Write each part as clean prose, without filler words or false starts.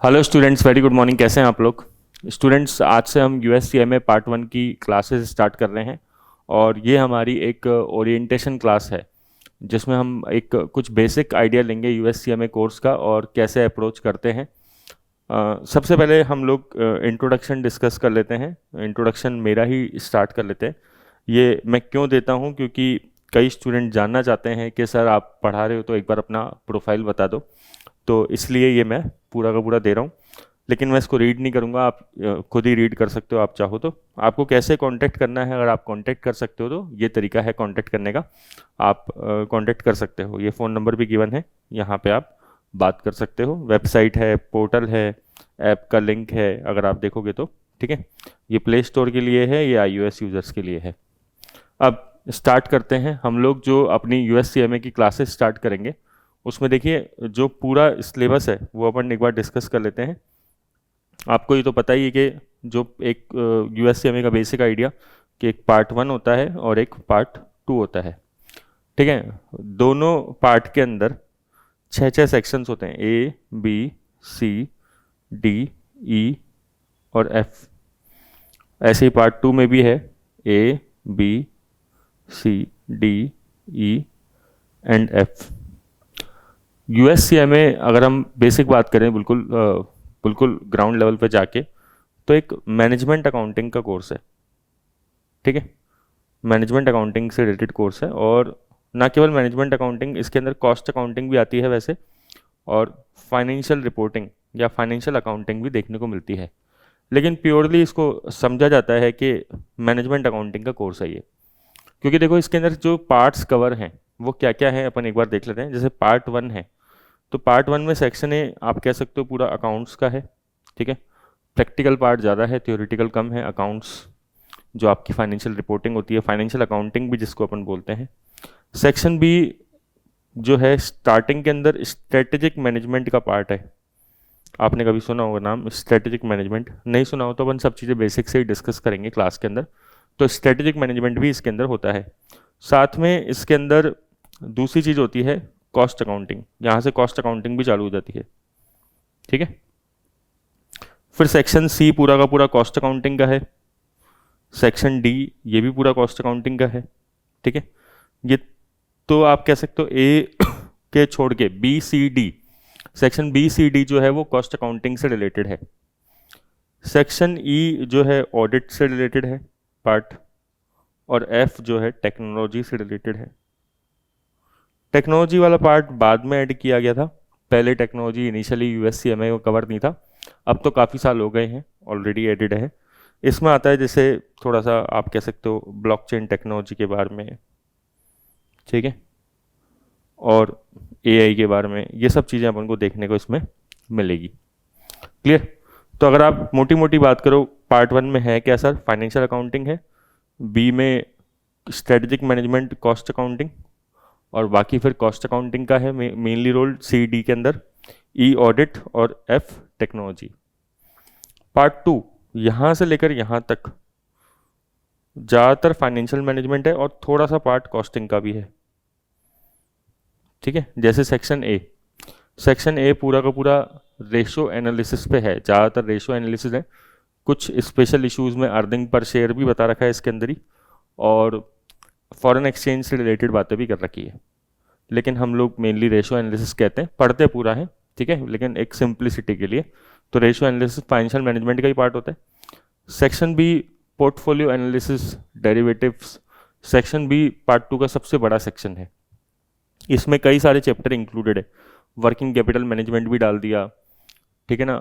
Hello students, very good morning. कैसे हैं आप लोग? स्टूडेंट्स, आज से हम यूएससीएमए पार्ट 1 की क्लासेस स्टार्ट कर रहे हैं और ये हमारी एक ओरिएंटेशन क्लास है जिसमें हम एक कुछ बेसिक आइडिया लेंगे यूएससीएमए कोर्स का और कैसे अप्रोच करते हैं। सबसे पहले हम लोग इंट्रोडक्शन डिस्कस कर लेते हैं। इंट्रोडक्शन मेरा ही स्टार्ट कर लेते हैं। ये मैं क्यों देता हूँ, क्योंकि कई स्टूडेंट जानना चाहते हैं कि सर आप पढ़ा रहे हो तो एक बार अपना प्रोफाइल बता दो, तो इसलिए ये मैं पूरा का पूरा दे रहा हूँ। लेकिन मैं इसको रीड नहीं करूँगा, आप खुद ही रीड कर सकते हो आप चाहो तो। आपको कैसे कांटेक्ट करना है, अगर आप कांटेक्ट कर सकते हो तो ये तरीका है कांटेक्ट करने का। आप कांटेक्ट कर सकते हो, ये फ़ोन नंबर भी गिवन है, यहाँ पे आप बात कर सकते हो। वेबसाइट है, पोर्टल है, ऐप का लिंक है, अगर आप देखोगे तो। ठीक है, ये प्ले स्टोर के लिए है, ये iOS यूज़र्स के लिए है। अब स्टार्ट करते हैं हम लोग। जो अपनी यूएससीएमए की क्लासेस स्टार्ट करेंगे उसमें देखिए जो पूरा सिलेबस है वो अपन एक बार डिस्कस कर लेते हैं। आपको ये तो पता ही है कि जो एक यूएससीएमए का बेसिक आइडिया कि एक पार्ट 1 होता है और एक पार्ट 2 होता है। ठीक है, दोनों पार्ट के अंदर 6 सेक्शंस होते हैं, ए बी सी डी ई और एफ। ऐसे ही पार्ट 2 में भी है, A B C D E and F. USCMA अगर हम बेसिक बात करें, बिल्कुल ग्राउंड लेवल पे जाके, तो एक मैनेजमेंट अकाउंटिंग का कोर्स है। ठीक है, मैनेजमेंट अकाउंटिंग से रिलेटेड कोर्स है। और ना केवल मैनेजमेंट अकाउंटिंग, इसके अंदर कॉस्ट अकाउंटिंग भी आती है वैसे, और फाइनेंशियल रिपोर्टिंग या फाइनेंशियल अकाउंटिंग भी देखने को मिलती है। लेकिन प्योरली इसको समझा जाता है कि मैनेजमेंट अकाउंटिंग का कोर्स है ये। क्योंकि देखो इसके अंदर जो पार्ट्स कवर हैं वो क्या क्या है, अपन एक बार देख लेते हैं। जैसे पार्ट 1 है, तो पार्ट 1 में सेक्शन ए आप कह सकते हो पूरा अकाउंट्स का है। ठीक है, प्रैक्टिकल पार्ट ज़्यादा है, थ्योरेटिकल कम है। अकाउंट्स जो आपकी फाइनेंशियल रिपोर्टिंग होती है, फाइनेंशियल अकाउंटिंग भी जिसको अपन बोलते हैं। सेक्शन बी जो है स्टार्टिंग के अंदर स्ट्रेटेजिक मैनेजमेंट का पार्ट है। आपने कभी सुना होगा नाम स्ट्रेटेजिक मैनेजमेंट, नहीं सुना हो तो अपन सब चीज़ें बेसिक से ही डिस्कस करेंगे क्लास के अंदर। तो स्ट्रेटेजिक मैनेजमेंट भी इसके अंदर होता है। साथ में इसके अंदर दूसरी चीज़ होती है कॉस्ट अकाउंटिंग, यहाँ से कॉस्ट अकाउंटिंग भी चालू हो जाती है। ठीक है, फिर सेक्शन सी पूरा का पूरा कॉस्ट अकाउंटिंग का है। सेक्शन डी ये भी पूरा कॉस्ट अकाउंटिंग का है। ठीक है, ये तो आप कह सकते हो ए के छोड़ के B C D, section B C D जो है वो कॉस्ट अकाउंटिंग से रिलेटेड है। सेक्शन ई जो है ऑडिट से रिलेटेड है पार्ट, और एफ जो है टेक्नोलॉजी से रिलेटेड है। टेक्नोलॉजी वाला पार्ट बाद में ऐड किया गया था, पहले टेक्नोलॉजी इनिशियली यूएससीएमए को कवर नहीं था, अब तो काफ़ी साल हो गए हैं, ऑलरेडी एडेड है। इसमें आता है जैसे थोड़ा सा आप कह सकते हो ब्लॉकचेन टेक्नोलॉजी के बारे में, ठीक है, और एआई के बारे में। ये सब चीज़ें अपन को देखने को इसमें मिलेगी। क्लियर? तो अगर आप मोटी मोटी बात करो, पार्ट 1 में है क्या सर? फाइनेंशियल अकाउंटिंग है, बी में स्ट्रेटेजिक मैनेजमेंट कॉस्ट अकाउंटिंग, और बाकी फिर कॉस्ट अकाउंटिंग का है मेनली रोल सी डी के अंदर, ई ऑडिट और एफ टेक्नोलॉजी। पार्ट 2 यहाँ से लेकर यहाँ तक ज़्यादातर फाइनेंशियल मैनेजमेंट है और थोड़ा सा पार्ट कॉस्टिंग का भी है। ठीक है, जैसे सेक्शन ए पूरा का पूरा रेशो एनालिसिस पे है, ज़्यादातर रेशो एनालिसिस है। कुछ स्पेशल इश्यूज़ में अर्निंग पर शेयर भी बता रखा है इसके अंदर ही, और फॉरेन एक्सचेंज से रिलेटेड बातें भी कर रखी है। लेकिन हम लोग मेनली रेशो एनालिसिस कहते हैं, पढ़ते पूरा है, ठीक है, लेकिन एक सिंप्लिसिटी के लिए। तो रेशो एनालिसिस फाइनेंशियल मैनेजमेंट का ही पार्ट होता है। Section B portfolio analysis derivatives. Section B part 2 का सबसे बड़ा सेक्शन है, इसमें कई सारे चैप्टर इंक्लूडेड है। वर्किंग कैपिटल मैनेजमेंट भी डाल दिया, ठीक है ना,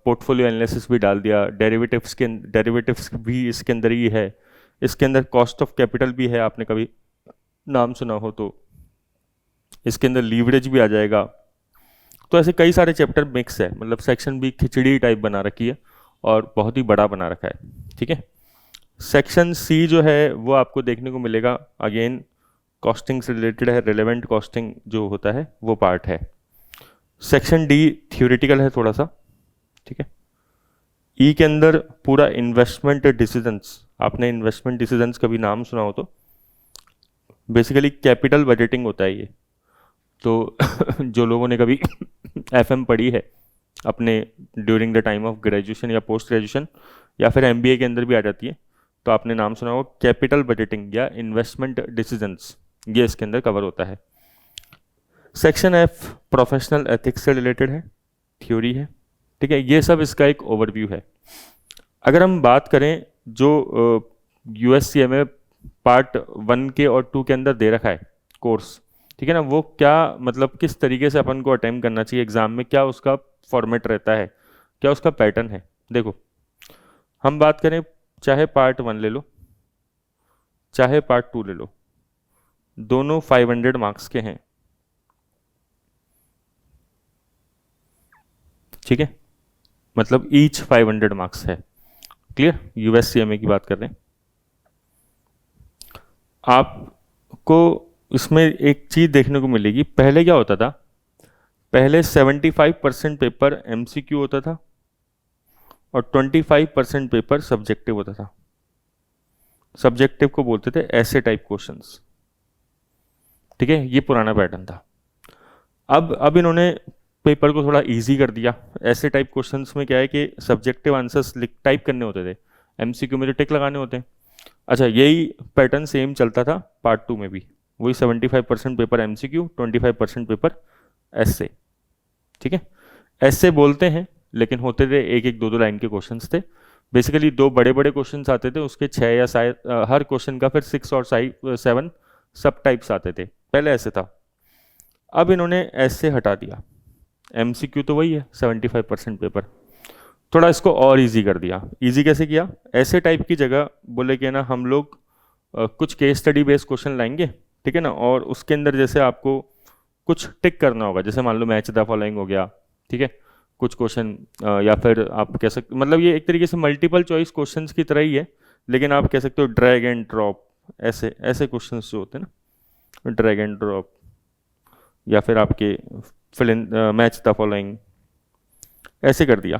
पोर्टफोलियो एनालिसिस भी डाल दिया, डेरिवेटिव्स भी इसके अंदर ही है। इसके अंदर कॉस्ट ऑफ कैपिटल भी है, आपने कभी नाम सुना हो तो। इसके अंदर लीवरेज भी आ जाएगा। तो ऐसे कई सारे चैप्टर मिक्स है, मतलब सेक्शन भी खिचड़ी टाइप बना रखी है और बहुत ही बड़ा बना रखा है। ठीक है, सेक्शन सी जो है वो आपको देखने को मिलेगा, अगेन कॉस्टिंग से रिलेटेड है, रिलेवेंट कॉस्टिंग जो होता है वो पार्ट है। सेक्शन डी थ्योरेटिकल है थोड़ा सा। ठीक है, ई के अंदर पूरा इन्वेस्टमेंट डिसीजंस, आपने इन्वेस्टमेंट डिसीजंस कभी नाम सुना हो तो, बेसिकली कैपिटल बजटिंग होता है ये। तो जो लोगों ने कभी एफएम पढ़ी है अपने during the time of graduation या पोस्ट ग्रेजुएशन, या फिर एमबीए के अंदर भी आ जाती है। तो आपने नाम सुना होगा कैपिटल बजटिंग या इन्वेस्टमेंट डिसीजंस, ये इसके अंदर कवर होता है। सेक्शन एफ प्रोफेशनल एथिक्स से रिलेटेड है, थ्योरी है, ठीक है। ये सब इसका एक ओवरव्यू है। अगर हम बात करें जो यूएससीए में पार्ट 1 के और 2 के अंदर दे रखा है कोर्स, ठीक है ना, वो क्या मतलब किस तरीके से अपन को अटेम्प्ट करना चाहिए एग्जाम में, क्या उसका फॉर्मेट रहता है, क्या उसका पैटर्न है। देखो, हम बात करें चाहे पार्ट 1 ले लो चाहे पार्ट 2 ले लो, दोनों 500 मार्क्स के हैं, ठीक है, मतलब ईच 500 मार्क्स है। क्लियर, यूएससीएमए की बात कर रहे हैं। आपको इसमें एक चीज देखने को मिलेगी, पहले क्या होता था, पहले 75% पेपर एमसीक्यू होता था और 25% पेपर सब्जेक्टिव होता था। सब्जेक्टिव को बोलते थे ऐसे टाइप क्वेश्चंस, ठीक है, ये पुराना पैटर्न था। अब इन्होंने पेपर को थोड़ा इजी कर दिया। ऐसे टाइप क्वेश्चंस में क्या है कि सब्जेक्टिव आंसर्स टाइप करने होते थे, एमसीक्यू में जो टिक लगाने होते हैं। अच्छा, यही पैटर्न सेम चलता था पार्ट 2 में भी, वही 75% पेपर एमसीक्यू, 25% पेपर ऐसे, ठीक है। ऐसे बोलते हैं लेकिन होते थे एक एक दो दो लाइन के क्वेश्चंस थे। बेसिकली 2 बड़े बड़े क्वेश्चंस आते थे, उसके 6 या हर क्वेश्चन का फिर 6 और 7 सब टाइप्स आते थे, पहले ऐसे था। अब इन्होंने ऐसे हटा दिया, एमसीक्यू तो वही है 75% पेपर, थोड़ा इसको और इजी कर दिया। इजी कैसे किया, ऐसे टाइप की जगह बोले कि ना हम लोग कुछ केस स्टडी बेस्ड क्वेश्चन लाएंगे, ठीक है ना, और उसके अंदर जैसे आपको कुछ टिक करना होगा, जैसे मान लो मैच द फॉलोइंग हो गया, ठीक है, कुछ क्वेश्चन, या फिर आप कह सकते, मतलब ये एक तरीके से मल्टीपल चॉइस क्वेश्चंस की तरह ही है, लेकिन आप कह सकते हो ड्रैग एंड ड्रॉप, ऐसे ऐसे क्वेश्चंस जो होते हैं ना, ड्रैग एंड ड्रॉप, या फिर आपके fill in match the following, ऐसे कर दिया,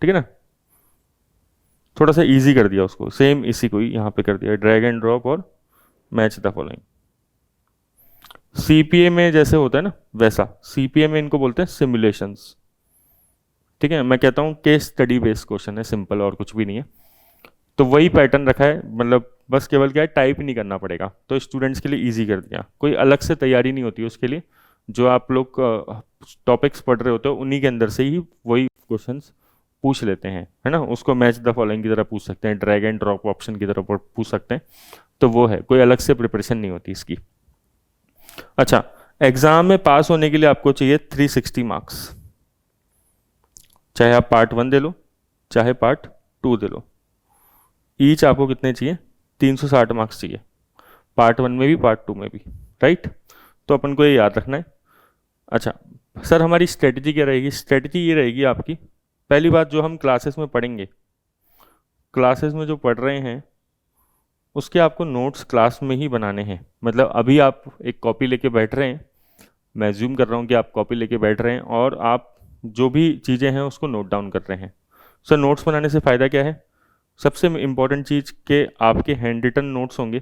ठीक है ना, थोड़ा सा इजी कर दिया उसको। सेम इसी को ही यहाँ पे कर दिया, ड्रैग एंड ड्रॉप और मैच द फॉलोइंग। सीपीए में जैसे होता है ना, वैसा सीपीए में इनको बोलते हैं सिमुलेशंस, ठीक है। मैं कहता हूँ केस स्टडी बेस्ड क्वेश्चन है, सिंपल, और कुछ भी नहीं है। तो वही पैटर्न रखा है, मतलब बस केवल क्या है, टाइप नहीं करना पड़ेगा, तो स्टूडेंट्स के लिए इजी कर दिया। कोई अलग से तैयारी नहीं होती उसके लिए, जो आप लोग टॉपिक्स पढ़ रहे होते हो उन्हीं के अंदर से ही वही क्वेश्चंस पूछ लेते हैं, है ना। उसको मैच द फॉलोइंग की तरह पूछ सकते हैं, ड्रैग एंड ड्रॉप ऑप्शन की तरह पूछ सकते हैं, तो वो है, कोई अलग से प्रिपरेशन नहीं होती इसकी। अच्छा, एग्जाम में पास होने के लिए आपको चाहिए 360 मार्क्स, चाहे आप पार्ट 1 दे लो चाहे पार्ट 2 दे लो, ईच आपको कितने चाहिए, 360 मार्क्स चाहिए, पार्ट 1 में भी पार्ट 2 में भी, राइट। तो अपन को ये याद रखना है। अच्छा सर, हमारी स्ट्रेटजी क्या रहेगी, स्ट्रेटजी ये रहेगी आपकी, पहली बात जो हम क्लासेस में पढ़ेंगे, क्लासेस में जो पढ़ रहे हैं उसके आपको नोट्स क्लास में ही बनाने हैं। मतलब अभी आप एक कॉपी लेके बैठ रहे हैं, मैं ज्यूम कर रहा हूँ कि आप कॉपी लेके बैठ रहे हैं और आप जो भी चीज़ें हैं उसको नोट डाउन कर रहे हैं। सर नोट्स बनाने से फ़ायदा क्या है, सबसे इम्पोर्टेंट चीज़ के आपके हैंड रिटन नोट्स होंगे,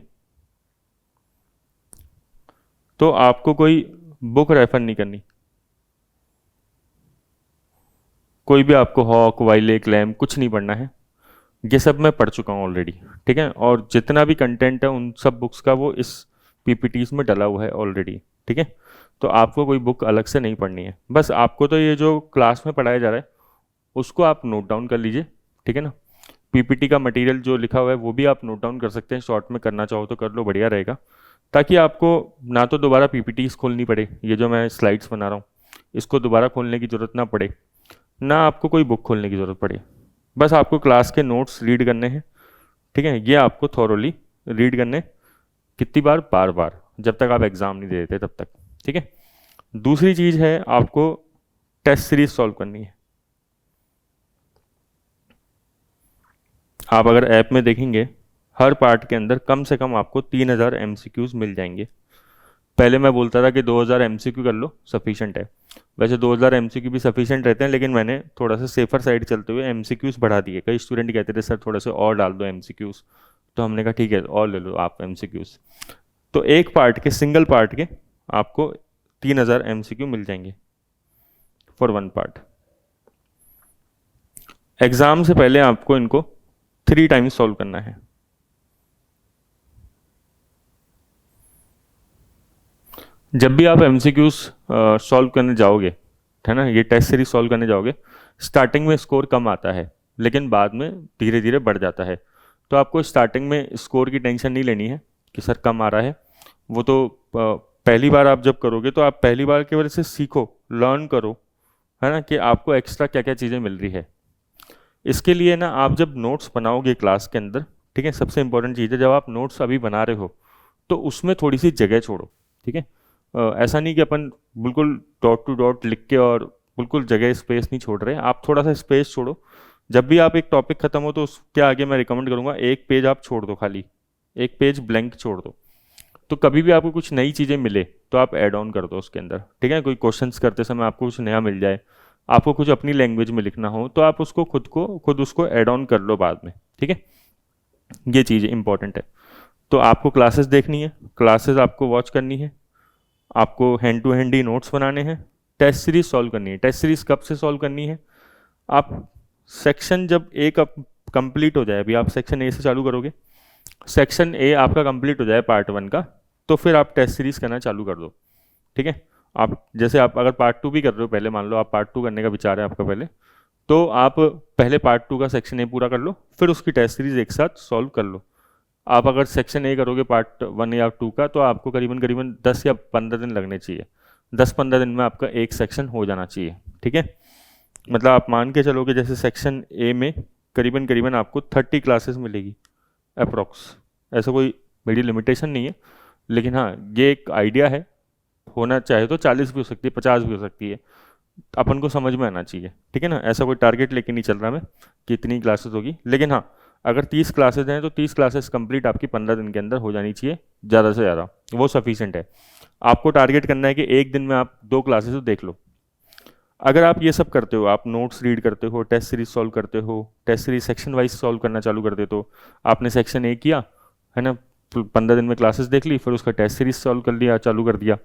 तो आपको कोई बुक रेफर नहीं करनी, कोई भी आपको हॉक वाइलेक लैम कुछ नहीं पढ़ना है, ये सब मैं पढ़ चुका हूँ ऑलरेडी, ठीक है। और जितना भी कंटेंट है उन सब बुक्स का वो इस पीपीटीज में डला हुआ है ऑलरेडी, ठीक है। तो आपको कोई बुक अलग से नहीं पढ़नी है, बस आपको तो ये जो क्लास में पढ़ाया जा रहा है उसको आप नोट डाउन कर लीजिए, ठीक है ना। पीपीटी का मटेरियल जो लिखा हुआ है वो भी आप नोट डाउन कर सकते हैं, शॉर्ट में करना चाहो तो कर लो, बढ़िया रहेगा, ताकि आपको ना तो दोबारा पीपीटीज खोलनी पड़े, ये जो मैं स्लाइड्स बना रहा हूँ इसको दोबारा खोलने की ज़रूरत ना पड़े, ना आपको कोई बुक खोलने की ज़रूरत पड़े, बस आपको क्लास के नोट्स रीड करने हैं, ठीक है। ये आपको थॉरोली रीड करने, कितनी बार, बार बार, जब तक आप एग्ज़ाम नहीं दे देते तब तक, ठीक है। दूसरी चीज़ है आपको टेस्ट सीरीज सॉल्व करनी है। आप अगर ऐप में देखेंगे हर पार्ट के अंदर कम से कम आपको 3000 एमसीक्यूज मिल जाएंगे। पहले मैं बोलता था कि 2000 एमसीक्यू कर लो सफिशेंट है, वैसे 2000 एमसीक्यू भी सफिशेंट रहते हैं, लेकिन मैंने थोड़ा सा सेफर साइड चलते हुए एमसीक्यूज बढ़ा दिए। कई स्टूडेंट कहते थे सर थोड़ा से और डाल दो एमसीक्यूज, तो हमने कहा ठीक है और ले लो आप एमसीक्यूज। तो एक पार्ट के, सिंगल पार्ट के आपको 3000 एमसीक्यू मिल जाएंगे फॉर वन पार्ट, एग्ज़ाम से पहले आपको इनको 3 टाइम्स सॉल्व करना है। जब भी आप एमसीक्यूज सॉल्व करने जाओगे, है ना, ये टेस्ट सीरीज सॉल्व करने जाओगे, स्टार्टिंग में स्कोर कम आता है लेकिन बाद में धीरे धीरे बढ़ जाता है। तो आपको स्टार्टिंग में स्कोर की टेंशन नहीं लेनी है कि सर कम आ रहा है। वो तो पहली बार आप जब करोगे तो आप पहली बार की वजह से सीखो, लर्न करो, है ना, कि आपको एक्स्ट्रा क्या क्या चीज़ें मिल रही है। इसके लिए ना आप जब नोट्स बनाओगे क्लास के अंदर, ठीक है, सबसे इंपॉर्टेंट चीज़ है जब आप नोट्स अभी बना रहे हो तो उसमें थोड़ी सी जगह छोड़ो, ठीक है। ऐसा नहीं कि अपन बिल्कुल डॉट टू डॉट लिख के और बिल्कुल जगह स्पेस नहीं छोड़ रहे, आप थोड़ा सा स्पेस छोड़ो। जब भी आप एक टॉपिक खत्म हो तो उसके आगे मैं रिकमेंड करूँगा एक पेज आप छोड़ दो, खाली एक पेज ब्लैंक छोड़ दो। तो कभी भी आपको कुछ नई चीज़ें मिले तो आप ऐड ऑन कर दो उसके अंदर, ठीक है। कोई क्वेश्चंस करते समय आपको कुछ नया मिल जाए, आपको कुछ अपनी लैंग्वेज में लिखना हो तो आप उसको खुद उसको ऐड ऑन कर लो बाद में, ठीक है। ये चीज़ इंपॉर्टेंट है। तो आपको क्लासेस देखनी है, क्लासेस आपको वॉच करनी है, आपको हैंड टू हैंड ही नोट्स बनाने हैं, टेस्ट सीरीज सॉल्व करनी है। टेस्ट सीरीज कब से सॉल्व करनी है? आप सेक्शन जब ए का कंप्लीट हो जाए, अभी आप सेक्शन ए से चालू करोगे, सेक्शन ए आपका कंप्लीट हो जाए पार्ट 1 का, तो फिर आप टेस्ट सीरीज करना चालू कर दो, ठीक है। आप जैसे आप अगर पार्ट 2 भी कर रहे हो, पहले मान लो आप पार्ट 2 करने का विचार है आपका पहले, तो आप पहले पार्ट 2 का सेक्शन ए पूरा कर लो, फिर उसकी टेस्ट सीरीज एक साथ सॉल्व कर लो। आप अगर सेक्शन ए करोगे पार्ट 1 या 2 का, तो आपको करीबन करीबन 10 या 15 दिन लगने चाहिए। 10-15 दिन में आपका एक सेक्शन हो जाना चाहिए, ठीक है। मतलब आप मान के चलोगे जैसे सेक्शन ए में करीबन करीबन आपको 30 क्लासेस मिलेगी अप्रोक्स। ऐसा कोई बड़ी लिमिटेशन नहीं है, लेकिन हाँ ये एक आइडिया है, होना चाहे तो 40 भी हो सकती है, 50 भी हो सकती है, अपन को समझ में आना चाहिए, ठीक है ना। ऐसा कोई टारगेट लेके नहीं चल रहा मैं कि इतनी क्लासेस होगी, लेकिन हाँ अगर 30 क्लासेस हैं तो 30 क्लासेस कंप्लीट आपकी 15 दिन के अंदर हो जानी चाहिए, ज़्यादा से ज़्यादा वो सफिशिएंट है। आपको टारगेट करना है कि एक दिन में आप 2 क्लासेस तो देख लो। अगर आप ये सब करते हो, आप नोट्स रीड करते हो, टेस्ट सीरीज सॉल्व करते हो, test series section wise solve करना चालू कर देते हो, आपने सेक्शन ए किया, है ना, 15 दिन में क्लासेस देख ली, फिर उसका टेस्ट सीरीज सॉल्व कर लिया, चालू कर दिया,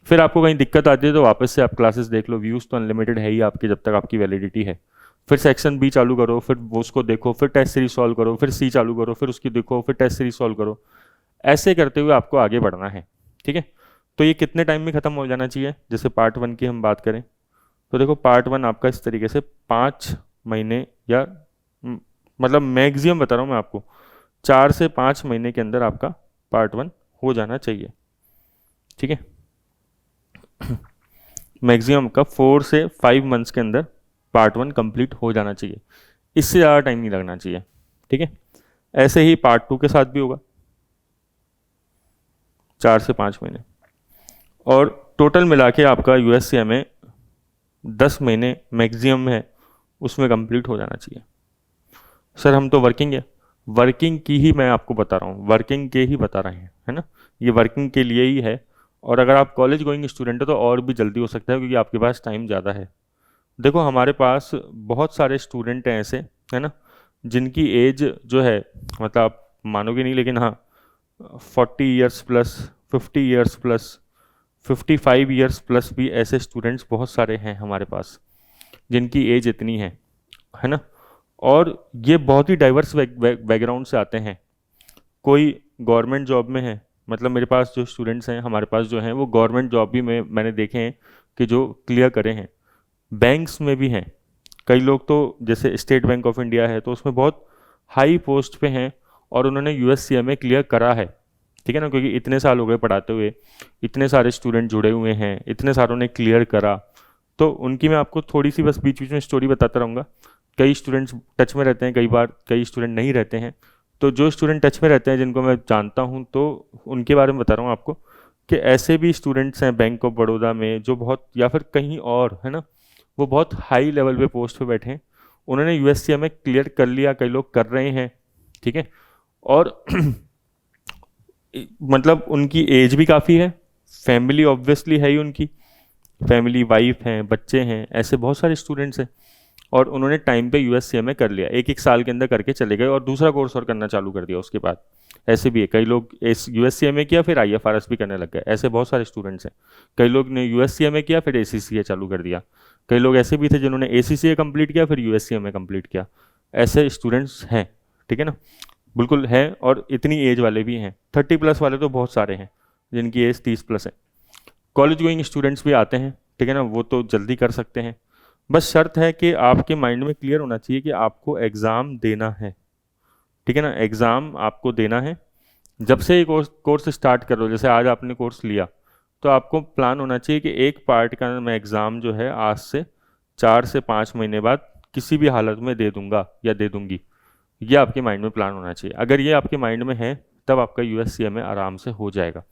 फिर आपको कहीं दिक्कत आती है तो वापस से आप क्लासेस देख लो। व्यूज़ तो अनलिमिटेड है ही आपकी जब तक आपकी वैलिडिटी है। फिर सेक्शन बी चालू करो, फिर वो उसको देखो, फिर टेस्ट सीरीज सॉल्व करो, फिर सी चालू करो, फिर उसकी देखो, फिर टेस्ट सीरीज सॉल्व करो। ऐसे करते हुए आपको आगे बढ़ना है, ठीक है। तो ये कितने टाइम में ख़त्म हो जाना चाहिए? जैसे पार्ट 1 की हम बात करें तो देखो पार्ट 1 आपका इस तरीके से 5 महीने या मतलब मैक्सिमम बता रहा हूँ मैं आपको, 4 से 5 महीने के अंदर आपका पार्ट 1 हो जाना चाहिए, ठीक है। मैक्सिमम का 4 से 5 मंथ्स के अंदर पार्ट 1 कंप्लीट हो जाना चाहिए, इससे ज़्यादा टाइम नहीं लगना चाहिए, ठीक है। ऐसे ही पार्ट 2 के साथ भी होगा, 4 से 5 महीने, और टोटल मिला के आपका यूएससीए में 10 महीने मैक्सिमम है, उसमें कंप्लीट हो जाना चाहिए। सर हम तो वर्किंग है, वर्किंग की ही मैं आपको बता रहा हूँ, वर्किंग के ही बता रहे हैं, है ना, ये वर्किंग के लिए ही है। और अगर आप कॉलेज गोइंग स्टूडेंट हो तो और भी जल्दी हो सकता है क्योंकि आपके पास टाइम ज़्यादा है। देखो हमारे पास बहुत सारे स्टूडेंट हैं ऐसे, है ना, जिनकी एज जो है, मतलब आप मानोगे नहीं लेकिन हाँ 40 years plus, 50 years plus, 55 years plus भी ऐसे स्टूडेंट्स बहुत सारे हैं हमारे पास जिनकी एज इतनी है ना। और ये बहुत ही डाइवर्स बैकग्राउंड से आते हैं। कोई गवर्नमेंट जॉब में है, मतलब मेरे पास जो स्टूडेंट्स हैं हमारे पास जो हैं वो गवर्नमेंट जॉब भी मैंने देखे हैं कि जो क्लियर करे हैं, बैंक्स में भी हैं कई लोग। तो जैसे स्टेट बैंक ऑफ इंडिया है तो उसमें बहुत हाई पोस्ट पे हैं और उन्होंने यूएससीए में क्लियर करा है, ठीक है ना, क्योंकि इतने साल हो गए पढ़ाते हुए, इतने सारे स्टूडेंट जुड़े हुए हैं, इतने सारों ने क्लियर करा। तो उनकी मैं आपको थोड़ी सी बस बीच बीच में स्टोरी बताता रहूँगा। कई स्टूडेंट्स टच में रहते हैं, कई बार कई स्टूडेंट नहीं रहते हैं। तो जो स्टूडेंट टच में रहते हैं जिनको मैं जानता हूँ तो उनके बारे में बता रहा हूँ आपको कि ऐसे भी स्टूडेंट्स हैं बैंक ऑफ बड़ौदा में जो बहुत, या फिर कहीं और, है ना, वो बहुत हाई लेवल पे पोस्ट पे बैठे हैं, उन्होंने यूएससीए में क्लियर कर लिया, कई लोग कर रहे हैं, ठीक है। और मतलब उनकी एज भी काफ़ी है, फैमिली ऑब्वियसली है ही उनकी, फैमिली, वाइफ हैं, बच्चे हैं, ऐसे बहुत सारे स्टूडेंट्स हैं और उन्होंने टाइम पे यूएससीए में कर लिया, एक साल के अंदर करके चले गए और दूसरा कोर्स और करना चालू कर दिया उसके बाद। ऐसे भी है, कई लोग इस यूएससीए में किया फिर आईएफआरएस भी करने लग गए, ऐसे बहुत सारे स्टूडेंट्स हैं। कई लोग ने यूएससीए में किया फिर एसीसीए चालू कर दिया। कई लोग ऐसे भी थे जिन्होंने ACCA कंप्लीट किया फिर USCMA कंप्लीट किया, ऐसे स्टूडेंट्स हैं, ठीक है ना, बिल्कुल है। और इतनी एज वाले भी हैं, 30+ वाले तो बहुत सारे हैं जिनकी एज 30+ है। कॉलेज गोइंग स्टूडेंट्स भी आते हैं, ठीक है ना, वो तो जल्दी कर सकते हैं। बस शर्त है कि आपके माइंड में क्लियर होना चाहिए कि आपको एग्ज़ाम देना है, ठीक है ना, एग्ज़ाम आपको देना है। जब से ये कोर्स स्टार्ट कर लो, जैसे आज आपने कोर्स लिया, तो आपको प्लान होना चाहिए कि एक पार्ट का मैं एग्ज़ाम जो है आज से 4 से 5 महीने बाद किसी भी हालत में दे दूंगा या दे दूंगी, ये आपके माइंड में प्लान होना चाहिए। अगर ये आपके माइंड में है तब आपका USCMA आराम से हो जाएगा।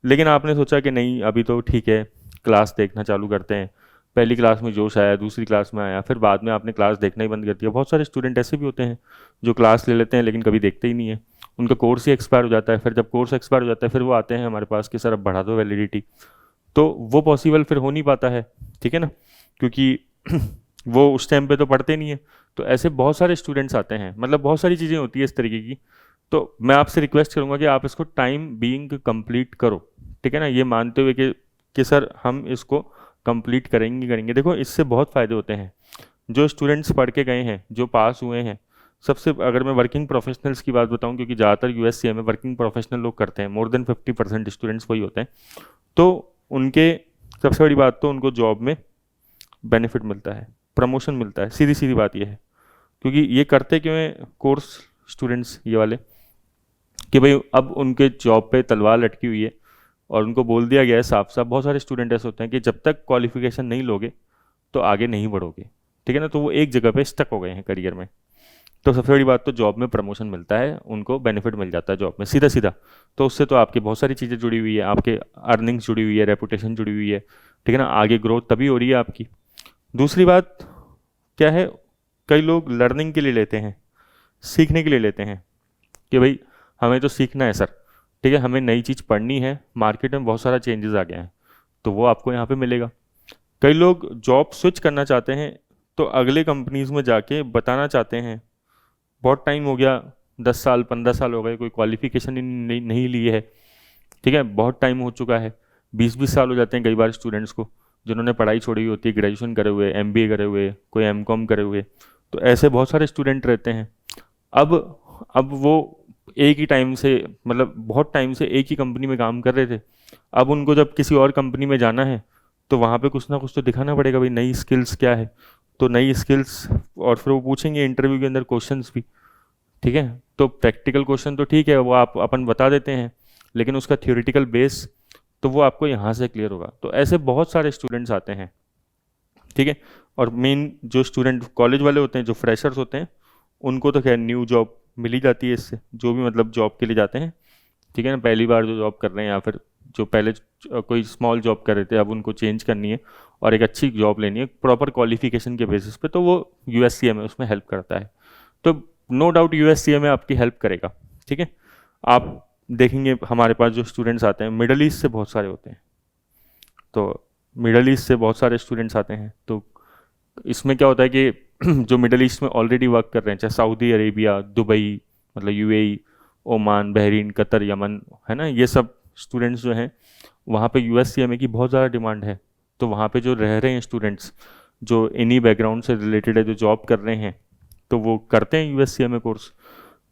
लेकिन आपने सोचा कि नहीं अभी तो ठीक है, क्लास देखना चालू करते हैं, पहली क्लास में जोश आया, दूसरी क्लास में आया, फिर बाद में आपने क्लास देखना ही बंद कर दिया। बहुत सारे स्टूडेंट ऐसे भी होते हैं जो क्लास ले लेते हैं लेकिन कभी देखते ही नहीं है, उनका कोर्स ही एक्सपायर हो जाता है। फिर जब कोर्स एक्सपायर हो जाता है फिर वो आते हैं हमारे पास कि सर अब बढ़ा दो वैलिडिटी, तो वो पॉसिबल फिर हो नहीं पाता है, ठीक है ना, क्योंकि वो उस टाइम पे तो पढ़ते नहीं है। तो ऐसे बहुत सारे स्टूडेंट्स आते हैं, मतलब बहुत सारी चीज़ें होती है इस तरीके की। तो मैं आपसे रिक्वेस्ट करूंगा कि आप इसको टाइम बीइंग कंप्लीट करो, ठीक है ना, ये मानते हुए कि सर हम इसको कंप्लीट करेंगे। देखो इससे बहुत फ़ायदे होते हैं। जो स्टूडेंट्स पढ़ के गए हैं, जो पास हुए हैं, सबसे अगर मैं वर्किंग प्रोफेशनल्स की बात बताऊं, क्योंकि ज़्यादातर USCMA वर्किंग प्रोफेशनल लोग करते हैं, मोर देन 50% स्टूडेंट्स वही होते हैं, तो उनके सबसे बड़ी बात तो उनको जॉब में बेनिफिट मिलता है, प्रमोशन मिलता है, सीधी सीधी बात यह है। क्योंकि ये करते क्यों हैं कोर्स स्टूडेंट्स ये वाले, कि भाई अब उनके जॉब पे तलवार लटकी हुई है और उनको बोल दिया गया है साफ साफ। बहुत सारे स्टूडेंट ऐसे होते हैं कि जब तक क्वालिफिकेशन नहीं लोगे तो आगे नहीं बढ़ोगे, ठीक है ना, तो वो एक जगह पे स्टक हो गए हैं करियर में। तो सबसे बड़ी बात तो जॉब में प्रमोशन मिलता है, उनको बेनिफिट मिल जाता है जॉब में सीधा सीधा। तो उससे तो आपकी बहुत सारी चीज़ें जुड़ी हुई है, आपके अर्निंग्स जुड़ी हुई है, रेपुटेशन जुड़ी हुई है, ठीक है ना, आगे ग्रोथ तभी हो रही है आपकी। दूसरी बात क्या है, कई लोग लर्निंग के लिए लेते हैं, सीखने के लिए लेते हैं कि भाई हमें तो सीखना है सर, ठीक है, हमें नई चीज़ पढ़नी है, मार्केट में बहुत सारा चेंजेस आ गया है, तो वो आपको यहाँ पे मिलेगा। कई लोग जॉब स्विच करना चाहते हैं, तो अगले कंपनीज में जाके बताना चाहते हैं बहुत टाइम हो गया, 10 साल 15 साल हो गए, कोई क्वालिफिकेशन ही नहीं ली है, ठीक है, बहुत टाइम हो चुका है, 20-20 साल हो जाते हैं कई बार स्टूडेंट्स को, जिन्होंने पढ़ाई छोड़ी हुई होती है, ग्रेजुएशन करे हुए, MBA करे हुए, कोई MCOM करे हुए, तो ऐसे बहुत सारे स्टूडेंट रहते हैं। अब वो एक ही टाइम से, मतलब बहुत टाइम से एक ही कंपनी में काम कर रहे थे, अब उनको जब किसी और कंपनी में जाना है तो वहाँ पे कुछ ना कुछ तो दिखाना पड़ेगा, भाई नई स्किल्स क्या है, तो नई स्किल्स, और फिर वो पूछेंगे इंटरव्यू के अंदर क्वेश्चंस भी, ठीक है, तो प्रैक्टिकल क्वेश्चन तो ठीक है वो आप अपन बता देते हैं, लेकिन उसका थ्योरेटिकल बेस तो वो आपको यहाँ से क्लियर होगा। तो ऐसे बहुत सारे स्टूडेंट्स आते हैं, ठीक है। और मेन जो स्टूडेंट कॉलेज वाले होते हैं, जो फ्रेशर्स होते हैं, उनको तो खैर न्यू जॉब मिल ही जाती है इससे, जो भी मतलब जॉब के लिए जाते हैं, ठीक है ना, पहली बार जो जॉब कर रहे हैं या फिर जो पहले कोई स्मॉल जॉब कर रहे थे, अब उनको चेंज करनी है और एक अच्छी जॉब लेनी है प्रॉपर क्वालिफिकेशन के बेसिस पे, तो वो USCMA उसमें हेल्प करता है। तो नो डाउट USCMA आपकी हेल्प करेगा, ठीक है। आप देखेंगे हमारे पास जो स्टूडेंट्स आते हैं मिडल ईस्ट से बहुत सारे होते हैं, तो मिडल ईस्ट से बहुत सारे स्टूडेंट्स आते हैं, तो इसमें क्या होता है कि जो मिडल ईस्ट में ऑलरेडी वर्क कर रहे हैं, चाहे सऊदी अरेबिया, दुबई, मतलब UAE, Oman, Bahrain, Qatar, Yemen, है ना, ये सब स्टूडेंट्स जो हैं वहाँ पे USCMA की बहुत ज़्यादा डिमांड है। तो वहाँ पे जो रह रहे हैं स्टूडेंट्स, जो इन्हीं बैकग्राउंड से रिलेटेड है, जो जॉब कर रहे हैं, तो वो करते हैं USCMA कोर्स।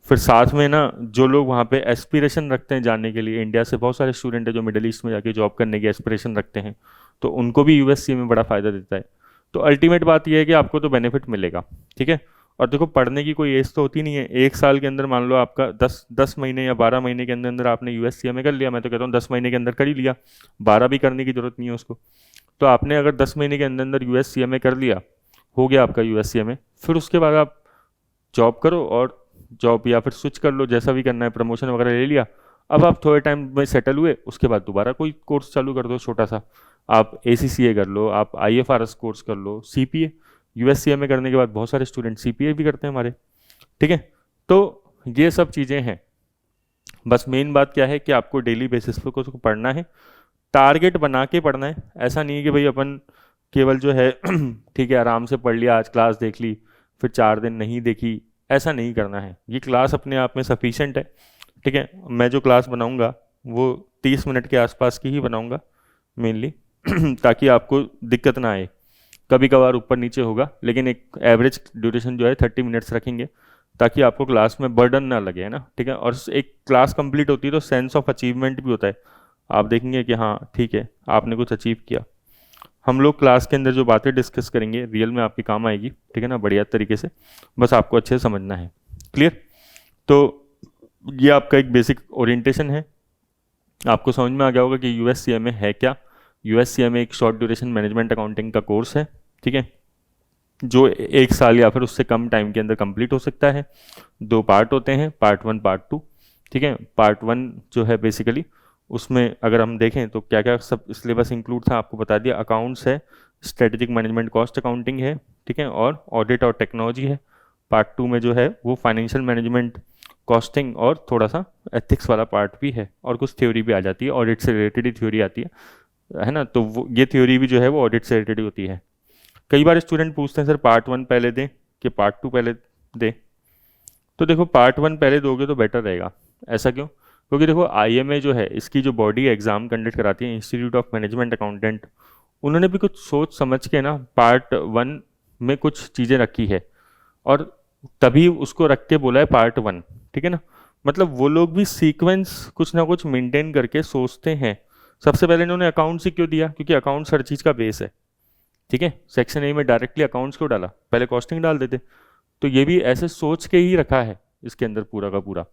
फिर साथ में ना जो लोग वहाँ पे एस्पिरेशन रखते हैं जाने के लिए, इंडिया से बहुत सारे स्टूडेंट हैं जो मिडल ईस्ट में जाके जॉब करने की एस्पिरेशन रखते हैं, तो उनको भी USCMA बड़ा फ़ायदा देता है। तो अल्टीमेट बात यह है कि आपको तो बेनिफिट मिलेगा, ठीक है। और देखो पढ़ने की कोई एज तो होती नहीं है, 1 साल के अंदर मान लो आपका 10 महीने या 12 महीने के अंदर अंदर आपने USCMA कर लिया, मैं तो कहता हूँ 10 महीने के अंदर कर ही लिया, 12 भी करने की ज़रूरत नहीं है उसको। तो आपने अगर 10 महीने के अंदर अंदर USCMA कर लिया, हो गया आपका USCMA, फिर उसके बाद आप जॉब करो और जॉब या फिर स्विच कर लो, जैसा भी करना है, प्रमोशन वगैरह ले लिया, अब आप थोड़े टाइम में सेटल हुए, उसके बाद दोबारा कोई कोर्स चालू कर दो छोटा सा, आप ACCA कर लो, आप IFRS कोर्स कर लो, CPA, USCMA करने के बाद बहुत सारे स्टूडेंट CPA भी करते हैं हमारे, ठीक है। तो ये सब चीज़ें हैं, बस मेन बात क्या है कि आपको डेली बेसिस पे कुछ पढ़ना है, टारगेट बना के पढ़ना है। ऐसा नहीं है कि भाई अपन केवल जो है ठीक है आराम से पढ़ लिया, आज क्लास देख ली, फिर 4 दिन नहीं देखी, ऐसा नहीं करना है। ये क्लास अपने आप में सफिशेंट है, ठीक है। मैं जो क्लास बनाऊंगा वो 30 मिनट के आसपास की ही बनाऊंगा मेनली ताकि आपको दिक्कत ना आए, कभी कभार ऊपर नीचे होगा, लेकिन एक एवरेज ड्यूरेशन जो है 30 मिनट्स रखेंगे, ताकि आपको क्लास में बर्डन ना लगे, है ना, ठीक है। और एक क्लास कंप्लीट होती है तो सेंस ऑफ अचीवमेंट भी होता है, आप देखेंगे कि हाँ ठीक है आपने कुछ अचीव किया। हम लोग क्लास के अंदर जो बातें डिस्कस करेंगे रियल में आपकी काम आएगी, ठीक है ना, बढ़िया तरीके से, बस आपको अच्छे से समझना है। क्लियर? तो ये आपका एक बेसिक ओरिएंटेशन है। आपको समझ में आ गया होगा कि यूएससीएमए है क्या। यूएससीएमए एक शॉर्ट ड्यूरेशन मैनेजमेंट अकाउंटिंग का कोर्स है, ठीक है, जो 1 साल या फिर उससे कम टाइम के अंदर कंप्लीट हो सकता है। 2 पार्ट होते हैं, पार्ट 1 पार्ट 2, ठीक है। पार्ट 1 जो है बेसिकली उसमें अगर हम देखें तो क्या क्या सब सिलेबस इंक्लूड था आपको बता दिया। अकाउंट्स है, स्ट्रेटेजिक मैनेजमेंट, कॉस्ट अकाउंटिंग है, ठीक है, और ऑडिट और टेक्नोलॉजी है। पार्ट 2 में जो है वो फाइनेंशियल मैनेजमेंट, कॉस्टिंग और थोड़ा सा एथिक्स वाला पार्ट भी है, और कुछ थ्योरी भी आ जाती है, ऑडिट से रिलेटेड ही थ्योरी आती है ना। तो वो ये थ्योरी भी जो है वो ऑडिट से रिलेटेड होती है। कई बार स्टूडेंट पूछते हैं सर पार्ट 1 पहले दें कि पार्ट 2 पहले दें। तो देखो पार्ट 1 पहले दोगे तो बेटर रहेगा। ऐसा क्यों? क्योंकि देखो आईएमए जो है इसकी जो बॉडी एग्जाम कंडक्ट कराती है, इंस्टीट्यूट ऑफ मैनेजमेंट अकाउंटेंट, उन्होंने भी कुछ सोच समझ के ना पार्ट 1 में कुछ चीज़ें रखी है, और तभी उसको रख के बोला है पार्ट 1, ठीक है ना। मतलब वो लोग भी सीक्वेंस कुछ ना कुछ मेंटेन करके सोचते हैं। सबसे पहले इन्होंने अकाउंट से क्यों दिया? क्योंकि अकाउंट्स हर चीज़ का बेस है, ठीक है। सेक्शन ए में डायरेक्टली अकाउंट्स क्यों डाला? पहले कॉस्टिंग डाल देते। तो ये भी ऐसे सोच के ही रखा है इसके अंदर पूरा का पूरा।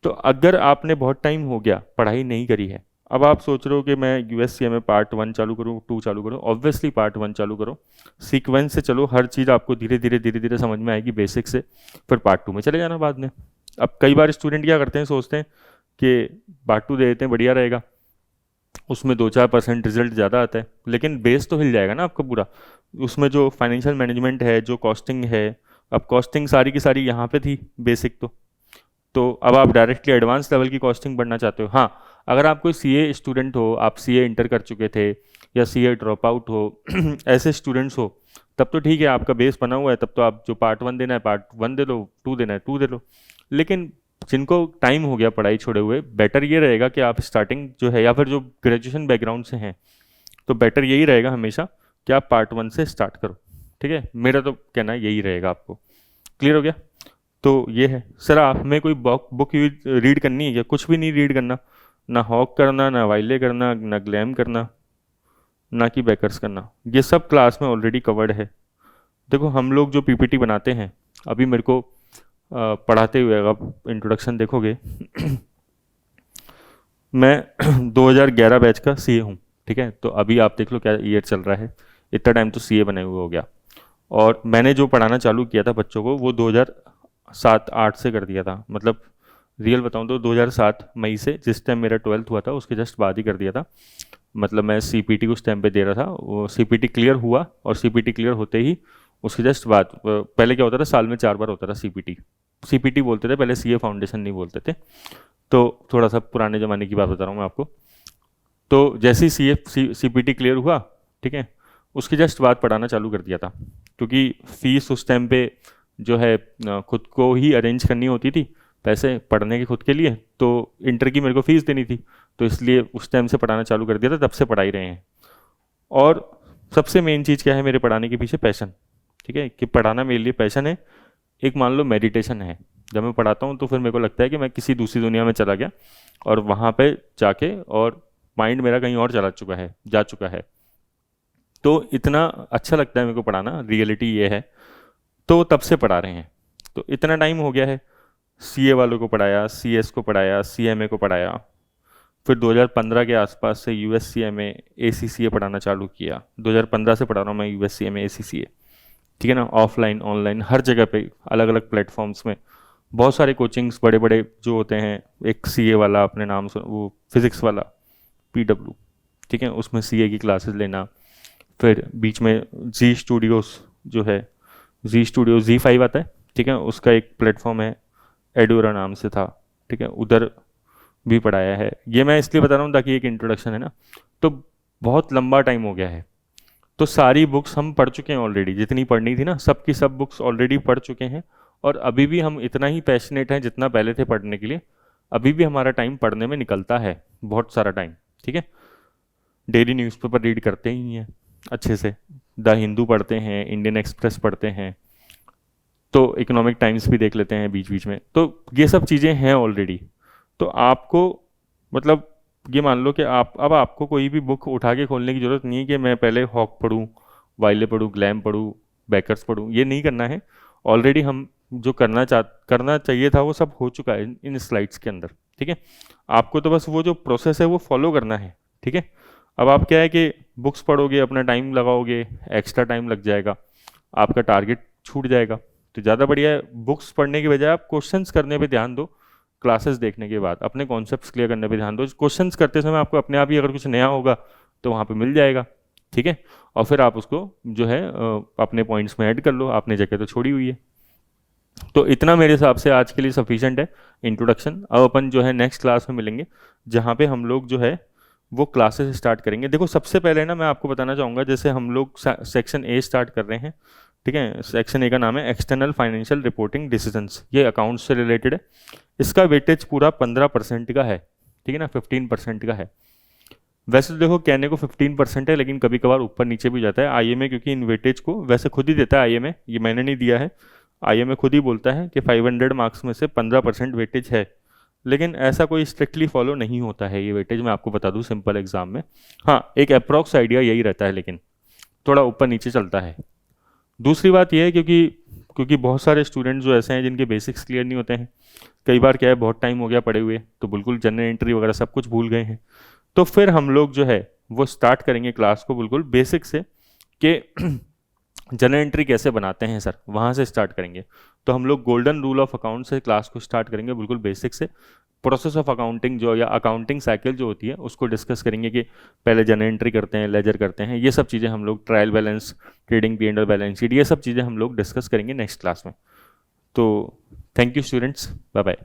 तो अगर आपने बहुत टाइम हो गया पढ़ाई नहीं करी है, अब आप सोच रहे हो कि मैं यूएससीए में पार्ट 1 चालू करूँ, 2 चालू करूँ, ऑब्वियसली पार्ट 1 चालू करो, सीक्वेंस से चलो, हर चीज़ आपको धीरे धीरे समझ में आएगी बेसिक से, फिर पार्ट 2 में चले जाना बाद में। अब कई बार स्टूडेंट क्या करते हैं, सोचते हैं कि पार्ट 2 दे देते हैं, बढ़िया रहेगा, उसमें 2-4% रिजल्ट ज़्यादा आता है, लेकिन बेस तो हिल जाएगा ना आपका पूरा। उसमें जो फाइनेंशियल मैनेजमेंट है, जो कॉस्टिंग है, अब कॉस्टिंग सारी की सारी यहाँ पे थी बेसिक, तो अब आप डायरेक्टली एडवांस लेवल की कॉस्टिंग पढ़ना चाहते हो। हाँ, अगर आप कोई सीए स्टूडेंट हो, आप सीए इंटर कर चुके थे या सीए ड्रॉप आउट हो ऐसे स्टूडेंट्स हो, तब तो ठीक है, आपका बेस बना हुआ है, तब तो आप जो पार्ट 1 देना है पार्ट 1 दे लो, 2 देना है 2 दे लो। लेकिन जिनको टाइम हो गया पढ़ाई छोड़े हुए, बेटर ये रहेगा कि आप स्टार्टिंग जो है, या फिर जो ग्रेजुएशन बैकग्राउंड से हैं, तो बेटर यही रहेगा हमेशा कि आप पार्ट 1 से स्टार्ट करो, ठीक है। मेरा तो कहना यही रहेगा आपको। क्लियर हो गया? तो ये है सर, आप में कोई बुक रीड करनी है या कुछ भी नहीं रीड करना, ना हॉक करना, ना वाइले करना, ना ग्लैम करना, ना कि बैकर्स करना, ये सब क्लास में ऑलरेडी कवर्ड है। देखो हम लोग जो पीपीटी बनाते हैं, अभी मेरे को पढ़ाते हुए अगर इंट्रोडक्शन देखोगे मैं 2011 बैच का सीए हूँ, ठीक है। तो अभी आप देख लो क्या ईयर चल रहा है, इतना टाइम तो सीए बने हुए हो गया। और मैंने जो पढ़ाना चालू किया था बच्चों को वो 2007-8 से कर दिया था। मतलब रियल बताऊँ तो 2007 मई से, जिस टाइम मेरा 12th हुआ था उसके जस्ट बाद ही कर दिया था। मतलब मैं सीपीटी उस टाइम पे दे रहा था, वो सीपीटी क्लियर हुआ, और सीपीटी क्लियर होते ही उसके जस्ट बाद, पहले क्या होता था, साल में 4 बार होता था सीपीटी। सीपीटी बोलते थे पहले, सीए फाउंडेशन नहीं बोलते थे। तो थोड़ा सा पुराने ज़माने की बात बता रहा हूँ मैं आपको। तो जैसे ही सीपीटी क्लियर हुआ, ठीक है, उसके जस्ट बाद पढ़ाना चालू कर दिया था, क्योंकि फीस उस टाइम पे जो है खुद को ही अरेंज करनी होती थी, पैसे पढ़ने के खुद के लिए, तो इंटर की मेरे को फीस देनी थी, तो इसलिए उस टाइम से पढ़ाना चालू कर दिया था, तब से पढ़ा ही रहे हैं। और सबसे मेन चीज़ क्या है मेरे पढ़ाने के पीछे? पैशन, ठीक है, कि पढ़ाना मेरे लिए पैशन है। एक मान लो मेडिटेशन है, जब मैं पढ़ाता हूँ तो फिर मेरे को लगता है कि मैं किसी दूसरी दुनिया में चला गया, और वहाँ पे जाके और माइंड मेरा कहीं और जा चुका है। तो इतना अच्छा लगता है मेरे को पढ़ाना, रियलिटी ये है, तो तब से पढ़ा रहे हैं। तो इतना टाइम हो गया है, सीए वालों को पढ़ाया, सीएस को पढ़ाया, सीएमए को पढ़ाया, फिर 2015 के आसपास से यूएससीएमए एसीसीए पढ़ाना चालू किया। 2015 से पढ़ा रहा हूँ मैं यूएससीएमए एसीसीए, ठीक है ना। ऑफलाइन ऑनलाइन हर जगह पे अलग अलग प्लेटफॉर्म्स में बहुत सारे कोचिंग्स बड़े बड़े जो होते हैं, एक सीए वाला आपने नाम सुना, वो फिज़िक्स वाला पीडब्ल्यू, ठीक है, उसमें सीए की क्लासेस लेना। फिर बीच में जी स्टूडियोज़ जो है, जी स्टूडियो Z5 आता है, ठीक है, उसका एक प्लेटफॉर्म है, एडोरा नाम से था, ठीक है, उधर भी पढ़ाया है। ये मैं इसलिए बता रहा हूँ ताकि एक इंट्रोडक्शन है ना। तो बहुत लंबा टाइम हो गया है, तो सारी बुक्स हम पढ़ चुके हैं ऑलरेडी, जितनी पढ़नी थी ना सब की सब बुक्स ऑलरेडी पढ़ चुके हैं, और अभी भी हम इतना ही पैशनेट हैं जितना पहले थे पढ़ने के लिए। अभी भी हमारा टाइम पढ़ने में निकलता है, बहुत सारा टाइम, ठीक है। डेली न्यूज़पेपर रीड करते ही हैं अच्छे से, द हिंदू पढ़ते हैं, इंडियन एक्सप्रेस पढ़ते हैं, तो इकोनॉमिक टाइम्स भी देख लेते हैं बीच बीच में, तो ये सब चीज़ें हैं ऑलरेडी। तो आपको मतलब ये मान लो कि अब आपको कोई भी बुक उठा के खोलने की ज़रूरत नहीं है कि मैं पहले हॉक पढूं, वाइले पढूं, ग्लैम पढूं, बैकर्स पढूं, ये नहीं करना है। ऑलरेडी हम जो करना चाहिए था वो सब हो चुका है इन स्लाइड्स के अंदर, ठीक है। आपको तो बस वो जो प्रोसेस है वो फॉलो करना है, ठीक है। अब आप क्या है कि बुक्स पढ़ोगे, अपना टाइम लगाओगे, एक्स्ट्रा टाइम लग जाएगा, आपका टारगेट छूट जाएगा। तो ज़्यादा बढ़िया है बुक्स पढ़ने की बजाय आप क्वेश्चंस करने पे ध्यान दो, क्लासेस देखने के बाद अपने कॉन्सेप्ट्स क्लियर करने पे ध्यान दो। क्वेश्चंस करते समय आपको अपने आप ही अगर कुछ नया होगा तो वहाँ पे मिल जाएगा, ठीक है। और फिर आप उसको जो है अपने पॉइंट्स में ऐड कर लो, आपने जगह तो छोड़ी हुई है। तो इतना मेरे हिसाब से आज के लिए सफिशेंट है इंट्रोडक्शन। अब अपन जो है नेक्स्ट क्लास में मिलेंगे, जहाँ पे हम लोग जो है वो क्लासेस स्टार्ट करेंगे। देखो सबसे पहले ना मैं आपको बताना चाहूँगा, जैसे हम लोग सेक्शन ए स्टार्ट कर रहे हैं, ठीक है। सेक्शन ए का नाम है एक्सटर्नल फाइनेंशियल रिपोर्टिंग डिसीजंस, ये अकाउंट्स से रिलेटेड है। इसका वेटेज पूरा 15% का है, ठीक है ना, 15% का है। वैसे तो देखो कहने को 15% है, लेकिन कभी कभार ऊपर नीचे भी जाता है। आईएमए क्योंकि इन वेटेज को वैसे खुद ही देता है, आईएमए, ये मैंने नहीं दिया है, आईएमए खुद ही बोलता है कि 500 मार्क्स में से 15% वेटेज है। लेकिन ऐसा कोई स्ट्रिक्टली फॉलो नहीं होता है ये वेटेज, मैं आपको बता दूं सिंपल एग्जाम में। हाँ, एक अप्रॉक्स आइडिया यही रहता है, लेकिन थोड़ा ऊपर नीचे चलता है। दूसरी बात यह है क्योंकि बहुत सारे स्टूडेंट जो ऐसे हैं जिनके बेसिक्स क्लियर नहीं होते हैं, कई बार क्या है बहुत टाइम हो गया पढ़े हुए, तो बिल्कुल जनरल एंट्री वगैरह सब कुछ भूल गए हैं। तो फिर हम लोग जो है वो स्टार्ट करेंगे क्लास को बिल्कुल बेसिक से, कि जनरल एंट्री कैसे बनाते हैं सर, वहाँ से स्टार्ट करेंगे। तो हम लोग गोल्डन रूल ऑफ अकाउंट से क्लास को स्टार्ट करेंगे बिल्कुल बेसिक से। प्रोसेस ऑफ अकाउंटिंग जो या अकाउंटिंग साइकिल जो होती है उसको डिस्कस करेंगे, कि पहले जनरल एंट्री करते हैं, लेजर करते हैं, ये सब चीज़ें हम लोग, trial balance, trading P and L balance sheet, ये सब चीज़ें हम लोग डिस्कस करेंगे नेक्स्ट क्लास में। तो thank you students, bye bye.